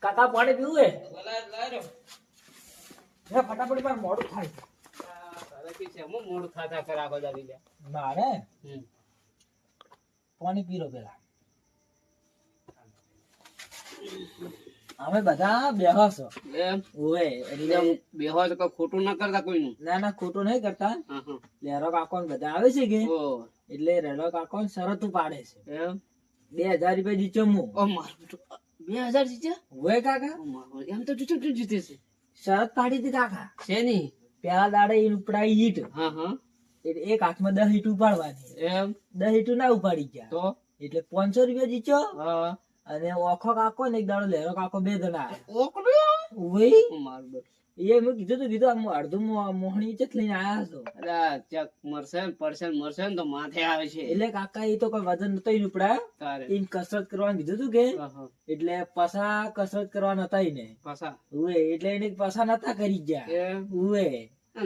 કાકા પાણી પીવું હે ફટાફટ મારે મોડું થાય મોડું થતા કરા બધા મારે પાણી પીરો પેલા અમે બધા બેહો છો ઓએ એટલે બેહો તો ખોટું ના કરતા કોઈનું ના ના ખોટું નહીં કરતા લેરો કાકો ને બધા આવે છે કે એટલે રેલો કાકો શરત પાડે છે એમ 2000 રૂપિયા જીત્યો હું 2000 જીત્યા ઓએ કાકા એમ તો જીતે છે શરત પાડી હતી કાકા શેની પેલા દાડે ઈ ઉપડાઈ ઈટ એટલે એક હાથમાં 10 ઈટ ઉપાડવાની એમ 10 ઈટ ના ઉપાડી ગયા તો એટલે 500 રૂપિયા જીત્યો અને ઓખો કાકો ને એક દાડો લેરો કાકો બે જણા એ મેં કીધું આમ અડધું મોહણી ચેક લઈને આયા છો મરશે ને તો માથે આવે છે એટલે કાકા એ તો કોઈ વજન નતો ઉપડાય એમ કસરત કરવાનું કીધું તું કે એટલે પસા કસરત કરવા નતા ને પાછા એટલે એને પસા નતા કરી ગયા ઉવે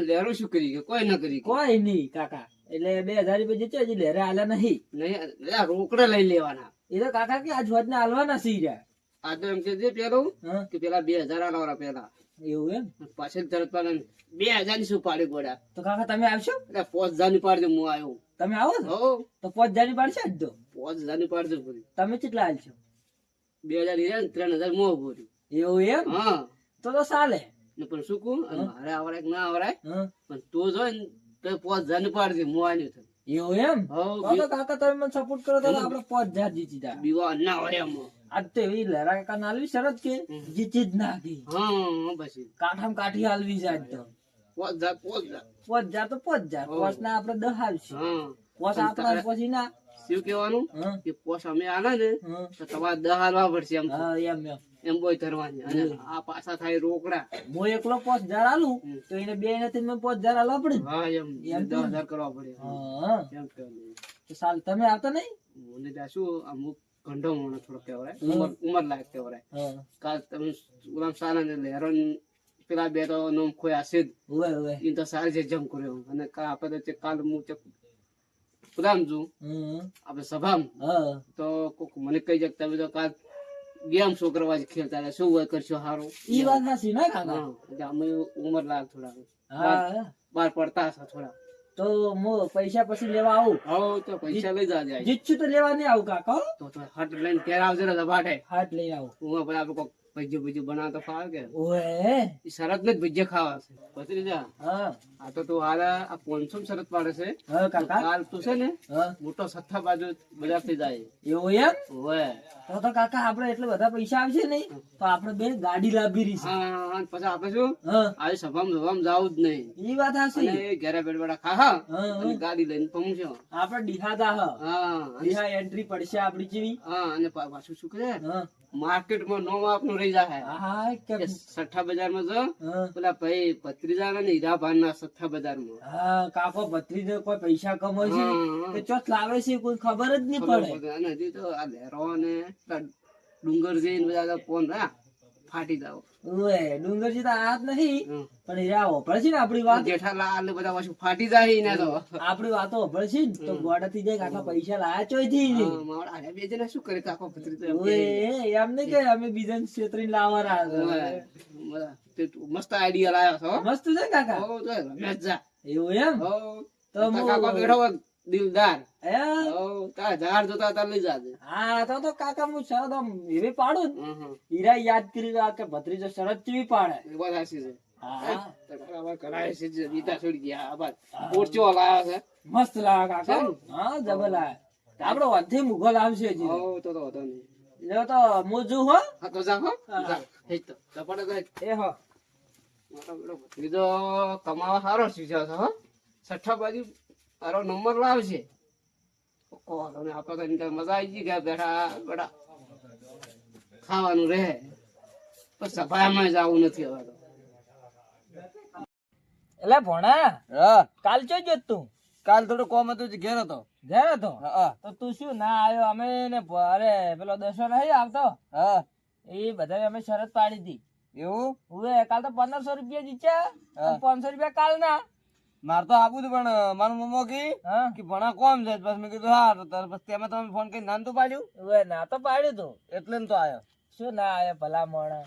લેરું શું કરી કોઈ ના કરી કોઈ નઈ કાકા એટલે 2000 રૂપિયા જીત્યા હજી લેરે આલ્યા નહીં રોકડા લઈ લેવાના એ તો કાકા કે આજ વાત ને હાલવાના સી રહ્યા આ તો એમ કે પેલું કે પેલા 2000 આલવાના પેલા એવું એમ પાછળ તરત 2000 ની શું પાડી પડ્યા તો કાકા તમે આવશો એટલે 5000 ની પાડી હું આવ્યો તમે આવો તો 5000 ની પાડશે જ તો 5000 ની પાડી દો તમે કેટલા હાલશો 2000 3000 મોં ભર્યું એવું એમ હા તો ચાલે પણ શું કહું મારે આવરાય ના આવરાય પણ તું જો ને તો 5000 ની પાડી દે હું આવ્યો એવું એમ તો કાકા તમે મને સપોર્ટ કરો તો આપણે 5000 જીતી જા બીવા ના હોય એમ આજ તો એવી લહેરા કાકા નાલવી શરત કે જીતી જ નાખી પછી કાઠામ કાઠી હાલવી છે આજ તો 5000 તો 5000 પોચ ના આપડે 10 હાલશે પોચ આપડા પછી ના શું કેવાનું કે પોચ અમે આના ને તો તમારે 10 હાલવા પડશે એમ એમ બોય ધરવાની અને આ પાછા થાય રોકડા હું એકલો 5000 આલું તો એને બે નથી મેં 5000 આલવા પડે એમ 10000 કરવા પડે એમ તો સાલ તમે આવતા નહીં મને જાશું અમુક ઘંટો મને થોડો કહેવાય ઉમર લાયક કહેવાય કાલ તમે ઉલામ સારા ને લેરો પેલા બે તો નોમ કોઈ આસિદ એ તો સારી છે જમ કર્યો અને આપણે કાલ હું ઉલામ છું આપણે સભામ તો કોક મને કહી જાય તમે તો કાલ ગેમ શો કરવા ખેલતા શું હોય કરશો સારું ઈ વાત નથી ને કાકા અમે ઉમર લાયક થોડા બાર પડતા હશે થોડા તો હું પૈસા પછી લેવા આવું તો પૈસા લઈ જાજે જીતશું તો લેવા નહીં આવું કાકા તો હટ લઈને ત્યારે આવજે ને દબાટે હાટ લઈ આવું હું આપણે કોક ભજીયું બનાવતો ફાવે કે ઓએ શરત ને જ ભજીયા ખાવા છે પછી જા આ તો તું હાલ આ 500 શરત પાડે છે કાકા કાલ તું છે ને મોટો સથ્થા બાજુ બજાર થઈ જાય એવું એમ ઓએ તો કાકા આપડે એટલે બધા પૈસા આવશે નહીં તો આપડે બે ગાડી લાવી રહી છે પછી આપડે શું આજે સભામાં જાવું જ નહીં ઈ વાત હશે ઘરે બેઠા ખા ગાડી લઈને પહોંચો આપડે ડીહાદા ડીહા એન્ટ્રી પડશે આપડી જેવી અને પાછું શું કરે માર્કેટમાં નો આપનું રહી જાય સઠ્ઠા બજારમાં જો પેલા ભાઈ ભત્રીજા ને હીરાભાન ના સઠ્ઠા બજારમાં કાકો ભત્રીજો કોઈ પૈસા કમાય છે કે ચોથ લાવે છે કોઈ ખબર જ નહીં પડે અને હજી તો આ લહેરો ને ડુંગર જઈને બધા ફોન ફાટી જાવ ઓએ ડુંગરજી તો આ જ નહીં પણ હીરા ઓભળ છે ને આપડી વાત જેઠાલાલ ને બધા પાછું ફાટી જાય ને તો આપડી વાતો ઓભળ છે ને તો ગોડા થી જાય આટલા પૈસા લાયા ચોય થી બે જણા શું કરે કાકો ભત્રીજો ઓએ એમ નહીં કે અમે બીજા ક્ષેત્રે લાવવાના મસ્ત આઈડિયા લાયો છો મસ્ત છે કાકા એવું એમ તો કાકો બેઠો દિલદાર ઝાડ જોતા તાર લઈ જાજે તો કાકા હું શરત એવી પાડું હીરા યાદ કરી કે ભત્રીજો શરત કેવી પાડે એ વાત સાચી છે મસ્ત લાવે કાકા હા જબર લાવે આપડે વધે મુઘો લાવશે હજી તો વાંધો નહીં તો મોજુ હો તો જા હો એ હો ભત્રીજો કમાવા સારો શીખ્યો છે હો છઠ્ઠા બાજુ તારો નંબર લાવશે આપડે તો મજા આવી ગઈ ગયા બેઠા બેઠા ખાવાનું રહે પણ સભામાં જવું નથી હવે તો એટલે ભણા કાલ ચો જો તું કાલ થોડું કોમ હતું ઘેર હતો તો તું શું ના આવ્યો અમે ને અરે પેલો દસો નહીં આવતો એ બધા અમે શરત પાડી હતી એવું કાલ તો 1500 રૂપિયા જીત્યા 500 રૂપિયા કાલ ના મારે તો આપવું હતું પણ મારું મમ્મો કે ભણા કોમ છે બસ મેં કીધું હા તો પછી તેમાં તમે ફોન કરી નામ તો પાડ્યું ઓવે ના તો પાડ્યું તું એટલે ને તો આવ્યો શું ના આયા ભલા મોણા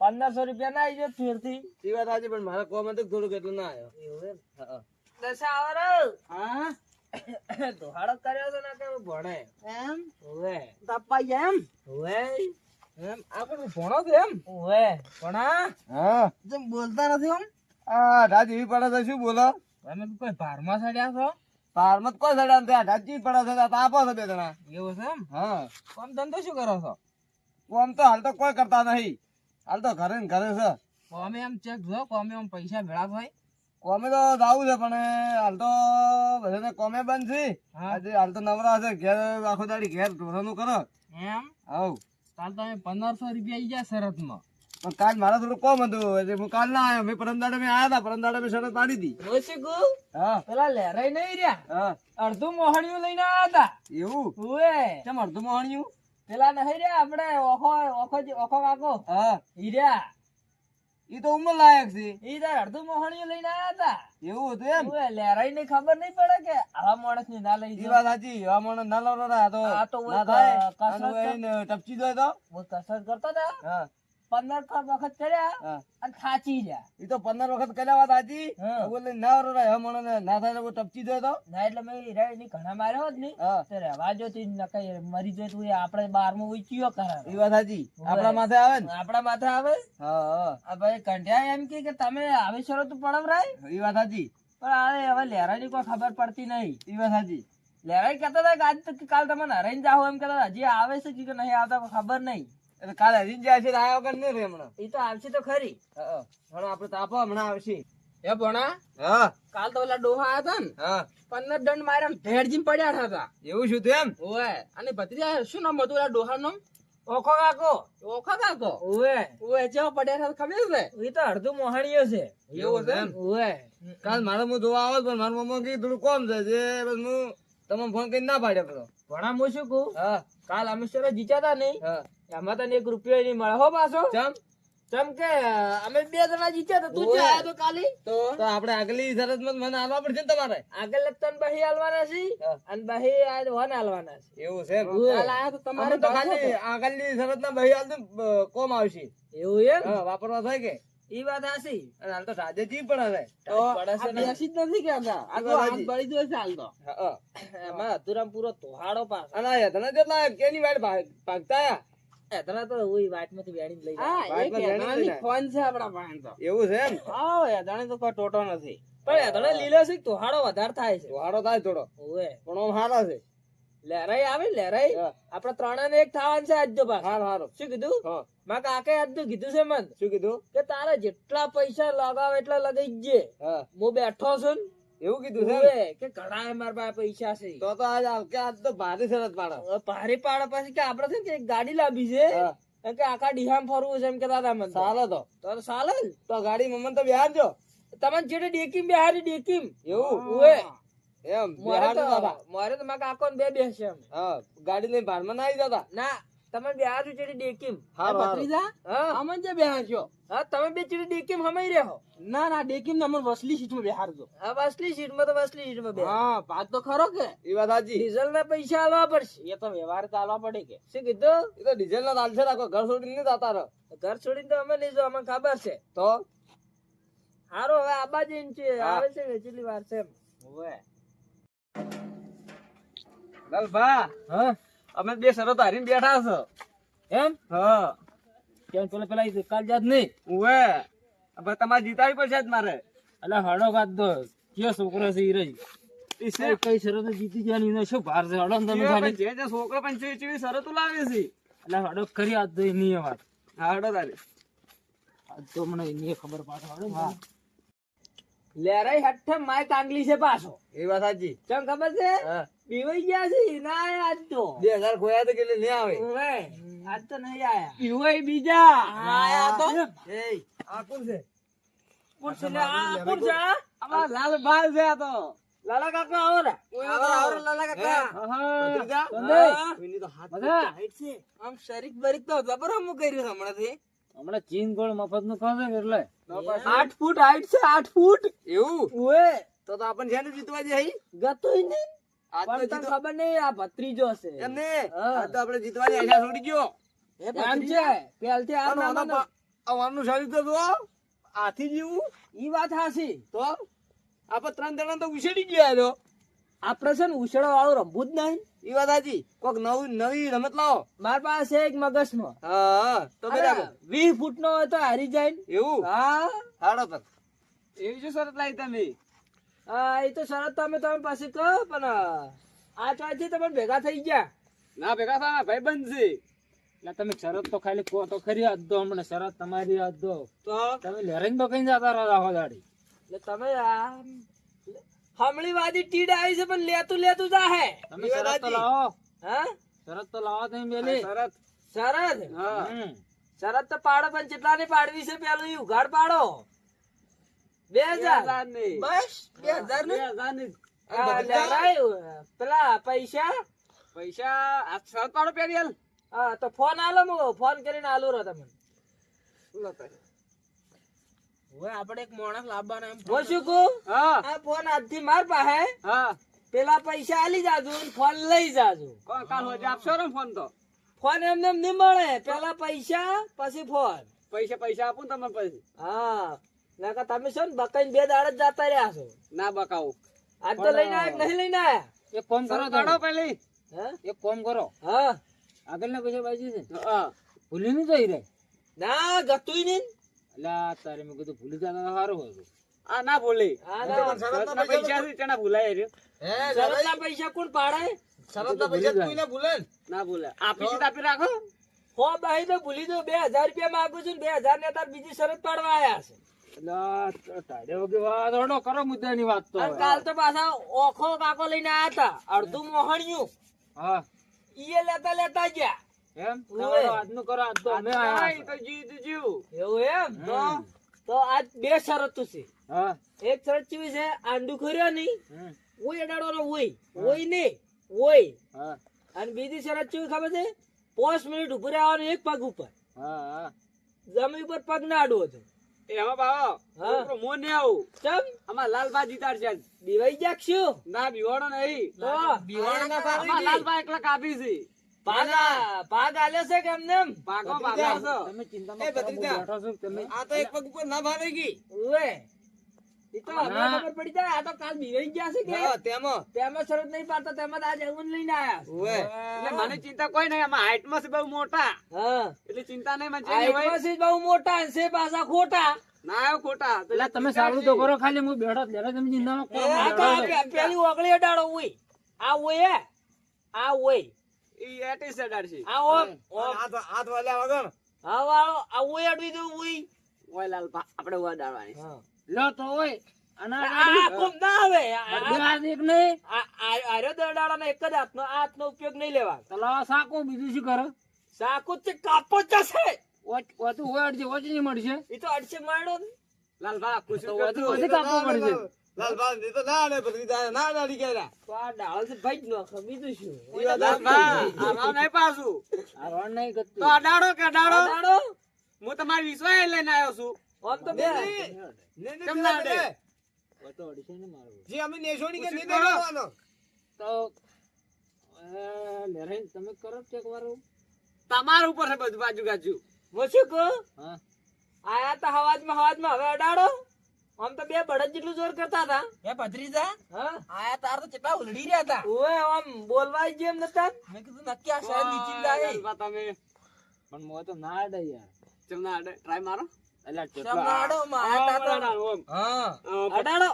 1500 રૂપિયા ના આવી જાય ફેરથી એ વાત સાચી પણ મારે કોમ હતું થોડુંક એટલે ના આવ્યો એવું એમ હા દશા આવરો હા દોહાડો કર્યો તો ના કે ભણે એમ ઓવે તાપા એમ ઓવે એમ આ પણ ભણો છે એમ ઓવે ભણા હા જેમ બોલતા નથી આમ આ ઢાજ એવી પડે છે શું બોલો તમે કોઈ ભારમાં સડ્યા છો પારમત કોઈ સડા ત્યાં ઢાજ જેવી પડે છે તો આપો છો બે જણા એવું છે એમ હા કોમ ધંધો શું કરો છો કોમ તો હાલ તો કોઈ કરતા નહીં હાલ તો ઘરે ને ઘરે છે કોમે એમ ચેક જો કોમે એમ પૈસા ભેળા થાય કોમે તો જાવું છે પણ હાલ તો બધાને કોમે બંધ છે આજે હાલ તો નવરા છે ઘેર આખો દાડી ઘેર ઢોરાનું કરો એમ હાઉ કાલ તમે 1500 રૂપિયા ઈ ગયા શરતમાં પણ કાલ મારે થોડું કોમ હતું એટલે હું કાલ ના આવ્યો મેં પરમદાડે મેં આવ્યા હતા પરમદાડે મેં શરત પાડી હતી રોશિકુ હા પેલા લહેરાઈ નહીં રહ્યા હા અડધું મોહણિયું લઈને આવ્યા હતા એવું ઓએ કેમ અડધું મોહણ્યું પેલા નહીં રહ્યા આપણે ઓખો કાકો હા હીર્યા એ તો ઉંમર લાયક છે ઈ તાર અડધું મોહણિયું લઈને આવ્યા હતા એવું હતું એમ ઓએ લહેરાઈ ની ખબર નહીં પડે કે આવા માણસ ની ના લઈ એ જાય વાત સાચી આ મને ના લાવતો હતા આ તો ના થાય કસરત અને એને ટપચી દો તો હું કસરત કરતો હતા હા 15 વખત કર્યા હા અને થાચી ગયા એ તો 15 વખત કર્યા વાત સાચી હા. બોલે ના રહે મને ના થાય તો ટપચી દો તો ના એટલે મેં હીરાઈ ની ઘણા માર્યો જ નહીં હા તો રહેવા જો તી નકાઈ મરી જાય તું આપણે 12મું ઉચ્યો એ કરાવે વાત સાચી આપણા માથે આવે ને આપણા માથે આવે હા હા આ ભાઈ કંઠ્યા એમ કે તમે આવી શરત પડાવરાય એ વાત સાચી પણ આ હવે લેરાની કોઈ ખબર પડતી નહીં એ વાત સાચી લેરાઈ કહેતા હતા કે આજ તો કાલ તમને હરાઈને જાઓ એમ કહેતા હતા. હજી આવે છે કે નહીં આવતા કોઈ ખબર નહીં એટલે કાલે હજી જાય છે આયા વગર નહીં રે હમણાં એ તો આવશે તો ખરી હા હમણાં આપડે તાપો હમણાં આવશે એ ભણા હા કાલ તો ઓલા ડોહા હતા ને હા 15 દંડ માર્યા ભેડજીમ પડ્યા હતા એવું શું થયું એમ ઓએ અને ભત્રીજા શું નામ હતું ઓલા ડોહાનું ઓખો કાકો ઓખો કાકો ઓએ ઓએ જેવો પડ્યા હતા ખબર છે એ તો અડધું મોહણીયો છે એવું છે એમ ઓએ કાલ મારે હું જોવા આવો પણ મારા મમ્મા કીધું થોડું કોમ છે જે બસ હું તમને ફોન કરીને ના પાડ્યો પેલો ભણા હું શું કહું હા કાલ અમે સર જીત્યા નહીં હા એમાં તને 1 રૂપિયો નહીં મળે હો પાછો ચમ ચમ કે અમે 2 જણા જીત્યા તો તું ઓવે. જે આયો તો કાલી તો આપણે આગલી શરતમાં મને આલવા પડશે ને તમારે આગળ તન બહી આલવાના છે હા. અને બહી આ વન આલવાના છે એવું છે એમ કાલ આયા તો તમારે તમારે તો ખાલી આગળની શરતના બહી હાલ તો કોમ આવશે એવું એમ હા વાપરવા થાય કે ઈ વાત હાસી અને હાલ તો સાજે જી પડે છે તો બેસી જ નથી કેતા આ તો હાથ બળી ગયો છે હાલ તો હા એમાં અતુરામ પૂરો તોહાડો પાસ અને આ હેતને જેટલા કેની વાડ ભાગતા આયા એતના તો ઓય વાટમાંથી વેણીને લઈ જાય વાટમાં વેણીને લઈ જાય. ફોન છે આપણા પાસે તો એવું છે એમ હા એતણે તો કોઈ ટોટો નથી પણ એતણે લીલો છે તોહાડો વધારે થાય છે વાડો થાય થોડો ઓએ પણ આમ હારા છે લહેરાઈ આવે ને લહેરાઈ હા. આપડે ત્રણે એક થવાનું છે આજ તો પાછું. હારું હારું શું કીધું હા માં કાકે આજ તો કીધું છે મન શું કીધું કે તારે જેટલા પૈસા લગાવે એટલા લગાઈ જે હા હું બેઠો છું ને એવું કીધું છે એમ? ઓવે, કે ઘણા મારા પાસે પૈસા છે તો તો આજ તો ભારે શરત પાડો હવે ભારે પાડે પછી કે આપડે છે ને કે એક ગાડી લાવી છે હા એમ કે આખા ડીહામ ફરવું છે એમ કે દાદા મને ચાલો તો ચાલે ને તો ગાડી મમ્મન તો બિહારજો તમને જેટલી ડેકીમ બેહારી ડેકીમ એવું ઓવે એમ મારે બિહારજો તો દાદા મારે તો મારા કાકો ને બે બેસે એમ હા ગાડી લઈને ભારમાં ના આવી જતા ના તમે બેહાર્યું જેટલી ડેકીમ હારું, હારું. ભત્રીજા હા અમન જે બેહારજો હા તમે બે ચીડી ડેકીમ હમાઈ રહ્યો ના ના ડેકીમ ને અમન વસલી સીટમાં બેહારજો હા વસલી સીટમાં તો વસલી સીટમાં બે હા વાત તો ખરો કે એ વાત સાચી ડીઝલ ના પૈસા આલવા પડશે એ તો વ્યવહાર ચાલવા પડે કે શું કીધું એ તો ડીઝલ ના ચાલશે રાખો ઘર છોડીને નહીં જતા રહો ઘર છોડીને તો અમે લઈ જાઓ અમને ખબર છે તો હારો હવે આબા જઈને છે હા. આવે છે કેટલી વાર છે એમ ઓવે લાલભા હા અમે બે શરત હારીને બેઠા છો એમ હા કેમ પેલા ઈ કાલ જાત નહીં ઉવે હવે તમારે જીતાડી પડશે જ મારે એટલે હડો કાઢ દો કયો છોકરો છે ઈ રહી કઈ શરત જીતી જવાની એને શું ભાર છે હડો ને તમે ખાલી જે છોકરો પણ ચીવી શરતો લાવે છે એટલે હડો કરી આજ તો એની વાત હા હડો તારી આજ તો મને એની ખબર પાછો હડો હા લેરાઈ હઠ્ઠે માય કાંગલી છે પાછો એ વાત સાચી કેમ ખબર છે હા પીવાઈ ગયા છે ના આયા આજ તો 2000 ખોયા તો કેટલે નહીં આવે ઓવે આજ તો નહીં આયા પીવાઈ બીજા આયા તો એ આ કોણ છે કોણ છે લે? આ કોણ છે આ? અમાર લાલભાઈ છે આ તો લાલા કાકા આવો ને આવો લાલા કાકા ભત્રીજા? હા. કોઈની તો હાથ બધા? હાઈટ છે આમ શરીક બરીક તો જબર હમું કર્યું હમણાંથી હમણાં ચીન ગોળ મફત નું ખાશે ને એટલે 8 ફૂટ હાઈટ છે 8 ફૂટ એવું ઓએ તો આપણને છે ને જીતવા જે હઈ ગતુંય નહીં. આજ તો પણ તને જીતવા ખબર નહીં આ ભત્રીજો છે. એમ ને હા. આજ તો આપણે જીતવાની આશા છોડી ગયો એમ છે પહેલથી આ પણ નાનો આવવાનું શરીર તો જો હાથી જેવું ઈ વાત હાસી. તો આપણે 3 જણા તો ઉછેડી ગયા છો આપણે છે ને ઉછળવા વાળું રમવું જ નહીં. ઈ વાત સાચી કોક નવી રમત લાવો મારા પાસે એક મગજમાં હા તો બરાબર 20 ફૂટનો હોય તો હારી જાય ને. એવું હા હાડો તો એવી જો શરત લાવી તમે હા, એ તો શરત તમે પાસે કહો પણ આ ચોથી તમે ભેગા થઈ ગયા. ના ભેગા થા ભાઈ બંધ છે એટલે તમે શરત તો ખાલી કહો તો ખરી હાથ દો હમણાં શરત તમારી હાથ દો તો તમે લહેરાઈને તો કઈ જતા રહો આખો દાડી એટલે તમે આ હમણી વાદી ટીડ આવી છે પણ લેતું જાહે. તમે શરત તો લાવો હા શરત તો લાવો તમે પેલી શરત શરત હા શરત તો પાડો પણ કેટલા ની પાડવી છે પેલું ઈ ઉઘાડ પાડો 2000 ની બસ 2000 ની 2000 ની આ લેવડાય. પેલા પૈસા પૈસા આ શરત પાડો પેરિયલ હા તો ફોન આલો મો ફોન કરીને આલો રહો તમે. હવે આપણે એક માણસ લાવવાના એમ હું શું કહું હા આ ફોન આજથી માર પાસે હા પેલા પૈસા આલી જાજો ને ફોન લઈ જાજો. કોણ કાલ હોજે આપશો ને ફોન તો ફોન એમને એમ નહીં મળે પેલા પૈસા પછી ફોન. પૈસા આપું તમને પછી હા નકર તમે છો ને બકાઈ 2 દાડા જ જતા રહ્યા છો. ના બકાવું આજ તો લઈને આયા કે નહીં લઈને આયા? એક કોમ કરો શરત પાડો પેલી હે? એક કોમ કરો હા આગળના પૈસા બાજુ છે ને હા ભૂલી નહીં જઈ રહે ના ગતુંય નહીં. એટલે તારે મેં કીધું ભૂલી જતા તો સારું હતું આ ના બોલી હા ના શરતના પૈસા થી તેના ભૂલાય રહ્યો શરતના પૈસા કોણ પાડે? શરતના પૈસા કોઈને ભૂલે ના ભૂલે આપી સીધા આપી રાખો હો ભાઈ તો ભૂલી દો 2000 રૂપિયા માંગુ છું ને 2000 ને તાર બીજી શરત પાડવા આયા છે. એટલે ટાઢે વગર વાત હડો કરો મુદ્દાની વાત તો અને હવે. કાલ તો પાછા ઓખો કાકો લઈને આયા હતા અડધું મોહણિયું હા ઈએ લેતા ગયા. એમ ઓવે. તમારો આજનું કરો આજ તો અમે આયા આ તો જીત જીવ એવું એમ તો આજ 2 શરતો છે. હા એક શરત કેવી છે આંડું ખોર્યો નહીં હમ. ઓય અડાડવાનો ઓય નહીં ઓય. હા અને બીજી શરત કેવી ખબર છે 5 મિનિટ ઉભું રહેવાનું એક પગ ઉપર હા હા જમીન ઉપર પગ ના અડવો છે. એમાં બાવો હા. મોં ને આવું ચમ આમાં લાલબા જીતાડ છે દિવાઈ જાગશું ના બીવાડો નહીં તો આમાં લાલબા એકલા કાપી છે ભાગ આલ્યો છે કે એમને એમ? ભાગો ભાગો તમે ચિંતામાં કરો, હું બેઠો છું તમે આ તો એક પગ ઉપર ના ભારે ગઈ ઓય ઈ તો હમણાં ખબર પડી જાય આ તો કાલ દિવાઈ ગયા છે કે તેમાં તેમાં શરત નહીં પાડતા તેમાં આજ એવું લઈને આયા છે. એટલે મને ચિંતા કોઈ નહીં આમાં હાઈટ માં છે બહુ મોટા હા એટલે ચિંતા નહીં મને હાઈટમાં છે બહુ મોટા અને છે પાછા ખોટા. ના આવ્યો ખોટા તો એટલે તમે સારું તો કરો ખાલી હું બેઠો જ લેરો તમે ચિંતામાં કરો, હું આ તો બેઠો છું. પેલી ઓગળી અડાડો ઓય આ ઓય આ ઓય ઈ એટી સેડાર છે આ ઓમ હાથ વાલ્યા વગર હા વાળો આ ઓય અડવી દઉં ઓય. ઓય લાલબા આપણે ઉડાડવાની લો તો હોય અને આ કોમ ના આવે બે હાથ એક નહીં આર્યો દરડાળાનો એક જ હાથનો આ હાથનો ઉપયોગ નહીં લેવાનો. તો લાવો સાકો બીજું શું કરો સાકુ તે કાપો જ જશે ઓતું હોય અડધી ઓછી નહીં મળશે ઈ તો અડશે મારડો ને. લાલબા ખુશ તો ઓછી કાપવું પડશે લાલબા ની તો ના ને બધી ના ડાડી ગયા તો આ ડાળ થી ભાઈ જ નાખો બીજું શું. લાલબા આ રાવ નહીં પાછું આ રોણ નહીં કરતી તો અડાડો કે અડાડો અડાડો હું તમારી વિશ્વાસ લઈને આવ્યો છું આમ તો બે કેમ ના અડે તો અડશે ને મારું જે અમે નેશોડી કે નહીં દેવાનો તો લેરાઈ તમે કરો જ એક વાર તમાર ઉપર છે બધું બાજુ ગાજુ હું શું કહું હા આયા તા હવાજમાં હવે અડાડો આમ તો બે બળદ જેટલું જોર કરતા હતા એ ભત્રીજા હા આયા તાર તો કેટલા ઉલડી રહ્યા હતા ઓએ આમ બોલવા જેમ નતા મેં કીધું નક્કી આ શહેર નીચી જાય લાલબા તમે પણ મોય તો ના અડે યાર ચમ ના અડે ટ્રાય મારો એટલે ચમડાડો માં આયા તા તો ઓમ હા અડાડો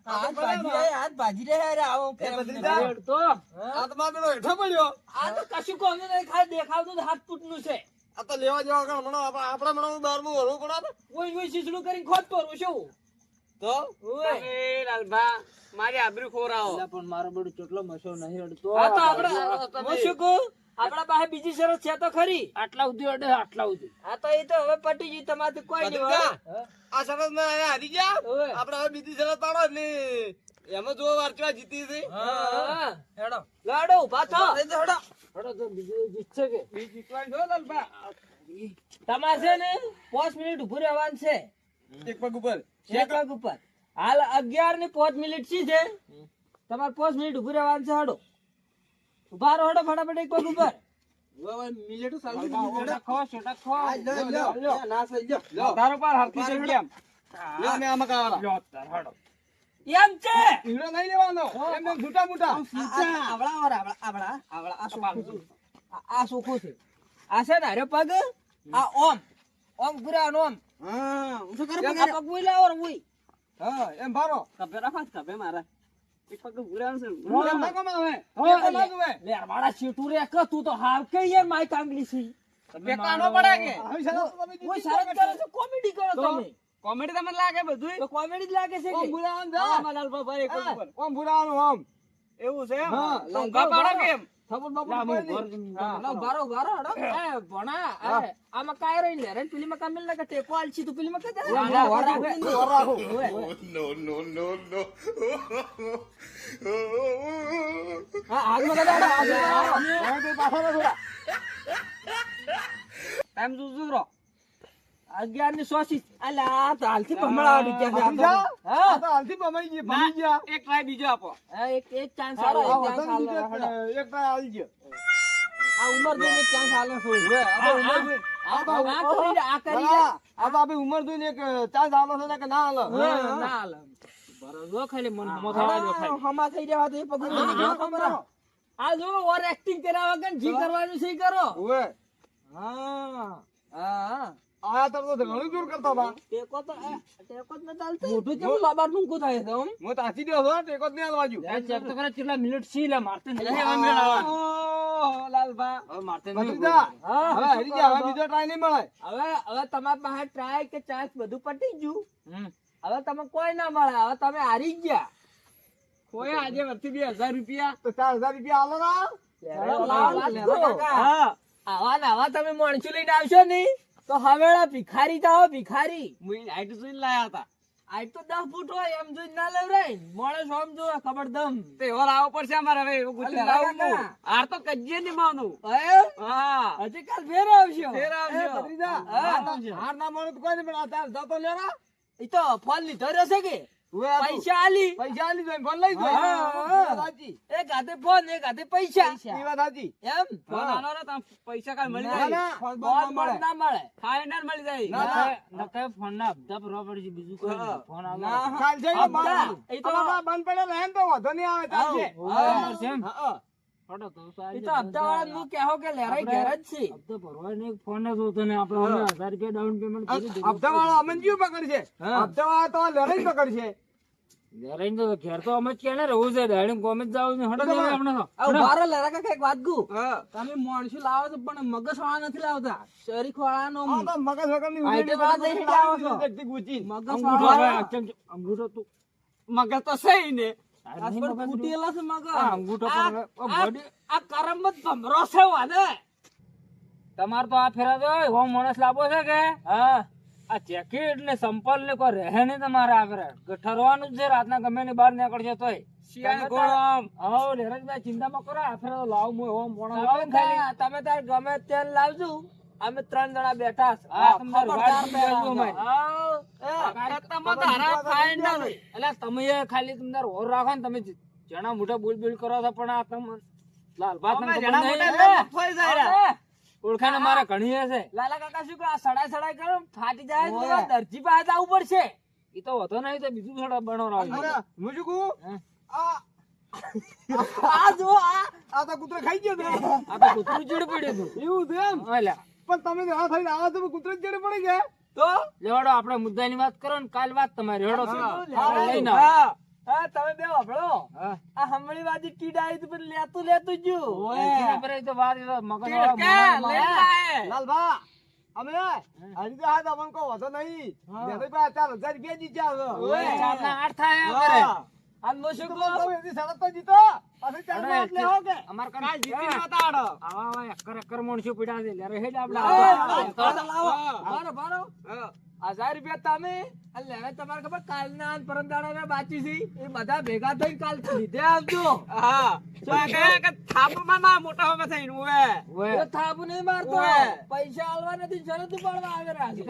હાથ ભાજી રહ્યા રે આવો તો હાથમાં પેલો હેઠો પડ્યો આ તો કશું કોમ નહીં ખાલી દેખાવતું તો હાથ તૂટનું છે આ તો લેવા જેવા કણ મણો આપણા મણો 12મું હરવું પડે કોઈ કોઈ શીશડું કરીને ખોદતો રહું શું તો ઓય એ લાલબા મારી આબરૂ ખોરાવો એટલે પણ મારો બધું કેટલો મસો નહીં અડતો આ તો આપણે હું શું કહું આપણા પાસે બીજી શરત છે તો ખરી આટલા સુધી અડે આટલા સુધી આ તો એ તો હવે પટી ગયું તમારે કોઈ નહીં ભત્રીજા, આ શરત માં આયા હારી ગયા ઓય. આપણે હવે બીજી શરત પાડો એટલે એમાં જો વારચવા જીતી છે હા હેડો લાડો ઉભા થો હડો તો બીજું જીતશે કે બી જીતવાની છો લાલબા તમારે છે ને 5 મિનિટ ઉભું રહેવાનું છે એક પગ ઉપર એક પગ ઉપર. હાલ 11 ને 5 મિનિટ છે તમારે 5 મિનિટ ઉભું રહેવાનું છે. હડો ઉભા રહો, હડો ફટાફટ એક પગ ઉપર. તારો પર હરખી જઈ કેમ લ્યો મે આમાં કાવાલા એમ છે હીરો નહીં લેવાનો એમ એમ છૂટા મોટા આ સુખું છે. આ છે ને હારે પગ આ ઓમ ઓમ પુરાનો ઓમ હા હું કરે આ પગ ઉઈ લાવો રે ઉઈ. હા એમ ભારો કભે રાખા કભે મારા એક પગ ઉરાણ છે એમ ના કમાવે લે મારા સીટુ રે કે તું તો હાવ કે યાર માઈ કાંગલી છે. પેકાનો પડે કે આવી શરત તમે કોઈ શરત કરો છો, કોમેડી કરો તમે. કોમેડી તમને લાગે બધું તો કોમેડી જ લાગે છે ઓમ કે ભુરાવાનું જા લાલભા ભાઈ એક પગ ઉપર ઓમ ભુરાવાનું ઓમ એવું છે એમ હા, તો ઊંઘા પાડો કેમ થપડ બપડ ના બારો બારો હડો એ ભણા એ આમાં કાય રહી લે રે પેલી માં કામિલ ના કે ટેકો આલછી તું પેલી માં કે રાખો હા આગમાં કદા પાછા થોડા ટાઈમ જુજુરો 11 ની 100 અલા તો હાલથી ભમણાડી ગયા. હા તો હાલથી ભમી ગયા એક ટ્રાય બીજો આપો એક ચાન્સ આલો, એક ચાન્સ આલો. એક ટા આવી ગયો આ ઉમર જોઈને એક ચાન્સ આલો છો. આ કરી આ કરી જા. આ તો આપણી ઉંમર જોઈને એક ચાન્સ આલો છે ને કે ના આલો ના આલો. બરોબર ખાલી મન હમો થવા દો ખાલી. હમા થઈ રહ્યા તો એ પકડી આ જો ઓર એક્ટિંગ કરાવા કે જી કરવાનું છે ઈ કરો. ઓએ હા હા આયા તો ઘણું દૂર કરતા હતા ટેકો તો ટેકો જ ન ચાલતો. મોઢું કેમ લાબાર નું થાય છે આમ. હું તો હાસી ગયો હતો ટેકો જ નહીં આલવાજુ ચેક તો કરે કેટલા મિનિટ સી લે મારતે નહીં. ઓહ લાલભા હવે મારતે ભત્રીજા હવે હરી જા હવે બીજો ટ્રાય નહીં મળે હવે તમારા પાસે ટ્રાય કે ચાન્સ બધું પટી ગયું. હવે તમે કોઈ ના મળે, હવે તમે હારી ગયા. કોઈ આજે વર્ષથી 2000 રૂપિયા તો 4000 રૂપિયા આલો ના હા આવા ને આવા તમે માણસો લઈને આવશો ને તો હવેળા ભિખારી થાઓ ભિખારી. મુઈ હાઈટ જોઈને લાયા હતા આ તો 10 ફૂટ હોય એમ જોઈને ના લેવરાય. માણસ આમ જો ખબર દમ તે એવો લાવવો પડશે અમારે હવે એવું ગુચી લાવું હું આર તો કજ્જે નહીં માનું હા હજી કાલ ફેર આવશો. ફેર આવજો. ભત્રીજા હાર ના મળે તો કોઈ નહીં પણ આ તાર જતો લેરા ઈ તો ફોન લીધો રહેશે કે પૈસા પૈસા આલી પૈસા આલી દો ફોન લઈ દો હા. સાચી એક હાથે ફોન એક હાથે પૈસા એ વાત સાચી એમ ફોન આલો ને તો પૈસા કાલ મળી ના જાય ના ફોન ફોન મળે ના મળે. ફાઇનલ મળી જાય ના, નકે ફોન ના હપ્તા ભરવા પડે છે બીજું કોઈ ફોન કાલ જઈને હપ્તા. બંધ એ તો બંધ પડે રહે ને તો વાંધો નહીં આવે ચાલશે હા. ઈ તો હપ્તા વાળા નું કહેવો કે લેરાઈ ઘેર જ છે. હપ્તા ભરવા ને ફોન જ હોતો ને આપણે 1000 રૂપિયા ડાઉન પેમેન્ટ કરી દીધું. હપ્તા વાળો અમન જીવ પકડશે હપ્તા વાળા તો લડાઈ પકડશે લેરાઈ તો ઘેર તો અમે જ કે ને રહું છે દાડી કોમે જ જાવ છે. હડો ને આપણે તો બારે લેરા કાકા એક વાત કહું. તમે માણસો લાવો તો પણ મગજ વાળા નથી લાવતા. શરીક વાળાનો આ તો મગજ વગરની આઈટી વાળા જઈને લાવો છો. વ્યક્તિ ગુચી મગજ વાળા અંગૂઠો તું મગજ તો સહી ને આ પણ ફૂટેલા છે મગજ. અંગૂઠો આ કરમ જ ભમરો છે વાને. તમાર તો આ ફેરા તો હો માણસ લાવો છે કે હા આ જેકેટ ને સંપલ ને કોઈ રહે નહીં તમારે આગળ ઠરવાનું જ છે રાતના ગમે ને બહાર નીકળશે તોય શિયાળ ઘોડો આમ હા લેરજભાઈ ચિંતા મત કરો આ ફેરા લાવ મો ઓમ પોણો લાવ ખાલી તમે તાર ગમે તેલ લાવજો. અમે 3 જણા બેઠા છે. હા તમાર વાત બેસજો મે ફાઇનલ. એટલે તમે એ ખાલી તમાર ઓર રાખો ને તમે જણા મોટા બોલ બોલ કરો છો પણ આ તમે લાલ ભાત ને જણા મોટા ઓળખાને મારા ઘણી હશે લાલા કાકા શું કહો આ સડાઈ કરો ફાટી જાય તો દરજી પાસે આવવું પડશે. ઈ તો હતો નહીં તો બીજું થોડા બનાવરાવ હું શું કહું આ આ જો આ તો કૂતરો ખાઈ ગયો તો આ તો કૂતરું ચીડ પડ્યું હતું એવું છે એમ અલ્યા પણ તમે આ થઈને આ તો કૂતરો જ જડે પડી ગયા તો લેવાડો આપણે મુદ્દાની વાત કરો ને કાલ વાત તમારી હેડો લઈને હા તમે બે વાપરો. હા આ હમણી વાજી કીડ આવી તો પણ લેતું જ તો વાત મગજ લાલભા અમે હજી તો હા તમને કહો વાંધો નહીં જેને પાસે 4000 રૂપિયા જીત્યા છે 8 થાય હાલ નો શું કહો તમે એની શરત તો જીતો પાછી 4000 લેવો કે અમાર કાલ જીતી બતાડો આવા એકર મોણસી પીડા છે લેરે હેડ આપણે બારો બારો 1000 રૂપિયા તમે અને હવે તમારે ખબર કાલના પરમ દાડા બાકી છે એ બધા ભેગા થઈને કાલ લીધે આવજો. હા એ થાપ નહીં મારતો પૈસા આલવા નથી શરત પાડવા આવે રાખે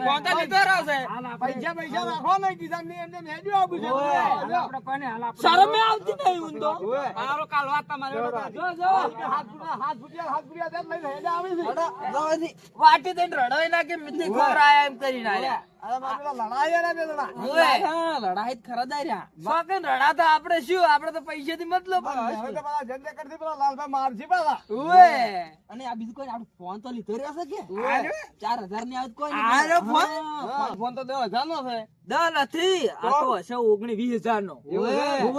પૈસા રાખો ને કિસાન ને એમને મેજો આપું છે શરમે આવતી નહીં ઊંધો હાથ ફૂટ્યા તેમ લઈને હેડા આવે છે વાટી દઈને રડાઈ નાખે મિત્રી ખવરાયા એમ કરીને આયા અરે મારે પેલા લડાઈ ને બે લડા લડાઈ ખરા દાર્યા શોખન રડાતા આપણે શું આપણે તો પૈસાથી મતલબ હવે તો પેલા જલ્દી કરતી પેલા લાલભાઈ મારજી પાછા ઓએ અને આ બીજું કોઈ આપણો ફોન તો લીધો રહ્યો છે કે આર્યો? 4000 ની આવત કોઈ આર્યો ફોન ફોન તો 10,000 નો છે દા નથી આ તો હશે 19-20,000 નો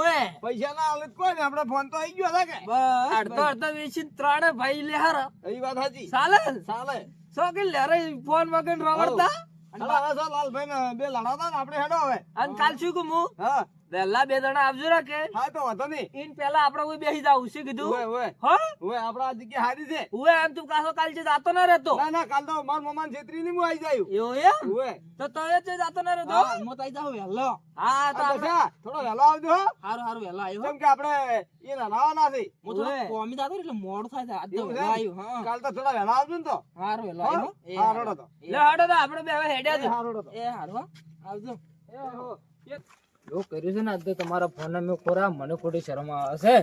ઓએ પૈસા ના આલે કોઈ ને આપણે ફોન તો આવી ગયો છે કે બસ અડધો વેચીને ત્રણે ભાઈ લે હાર એ વાત સાચી ચાલે ચાલે શોખન લેરે ફોન વગર રવડતા હવે તો લાલભાઈ ને બે લડાતા ને આપણે હેડો હવે અને કાલ શું કહું હું હા પહેલા 2 જણા આવજો રાખે હા તો વાંધો નહીં ઈન પહેલા આપણે કોઈ બેસી જાવ શું કીધું ઓય હો ઓય આપડા આ જગ્યા હારી છે ઓએ આમ તું કાસો કાલ છે જાતો ના રહેતો ના ના કાલ તો માર મમાન છેતરી ની હું આવી જાયું એવું એમ ઓય તો તય છે જાતો ના રહેતો મોત આવી જાવ વેલો હા તો આ આપણે દશા, થોડો વહેલો આવજો હો હારું હારું વેલો આવ્યો કેમ કે આપણે એ નાના છે હું તો ઓય. કોમી જાતો એટલે મોડું થાય છે આજ તો એવું વેલો છે? આવ્યો હા કાલ તો થોડા વહેલા આવજો ને તો હારું વેલો હા? આવ્યો એ હા રડો તો લે હડો તો આપણે બે હવે હેડ્યા છે હા રડો તો એ હારું હો. આવજો એવું કર્યું છે ને આજ તો તમારા ફોન મેં ખોરા મને ખોટી શરમ આવે છે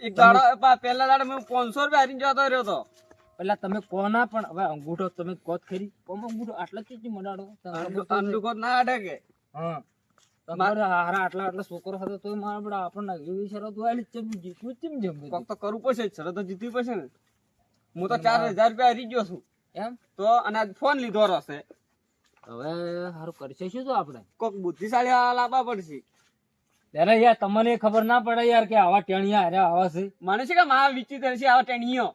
એક દાડો પહેલા દાડો મેં 500 રૂપિયા હારીને જતો રહ્યો તો પેલા તમે કોના પણ હવે અંગૂઠો તમે કોત ખરી કોમ અંગૂઠો આટલા જ ચીજ મનાડો અંડુકો ના અડે કે હા તમારે હારા આટલા છોકરો હતો તો મારા બડા આપણને એવી શરત હોય ચમ જીતવું ચમ જમ કોક તો કરવું પડશે શરત તો જીતવી પડશે ને હું તો 4000 રૂપિયા હારી ગયો છું એમ તો અને આજ ફોન લીધો રહેશે હવે હારું કરશે શું તો આપણે કોક બુદ્ધિશાળી લાવવા પડશે ત્યારે યાર તમને ખબર ના પડે યાર કે આવા ટેણિયા હારે આવા છે મને છે કે મારા વિચિત્ર છે આવા ટેણીઓ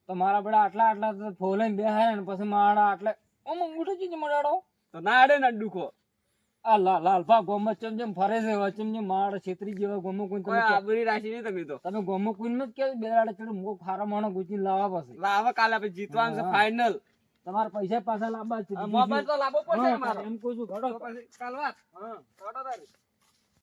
તો મારા બડા આટલા ફોલાઈને બેહાય ને પછી મારા આટલા ઓમ અંગૂઠો ચીજ મનાડો તો ના અડે ને અંડુકો આ લાલભા ગોમત ચમ ફરે છે ચમ મારા છેતરી જેવા ગોમો કોઈ કોઈ આબરી રાશી નહીં તમે તો તમે ગોમો કોઈ જ કે બેરાડે ચડે મો ખારા માણો ગુચી લાવવા પછી લાવો કાલે આપણે જીતવાનું છે ફાઇનલ તમારા પૈસા પાછા લાવવા છે મોબાઈલ તો લાવવો પડશે ને મારો એમ કહું છું ઘડો તો પછી કાલ વાત હા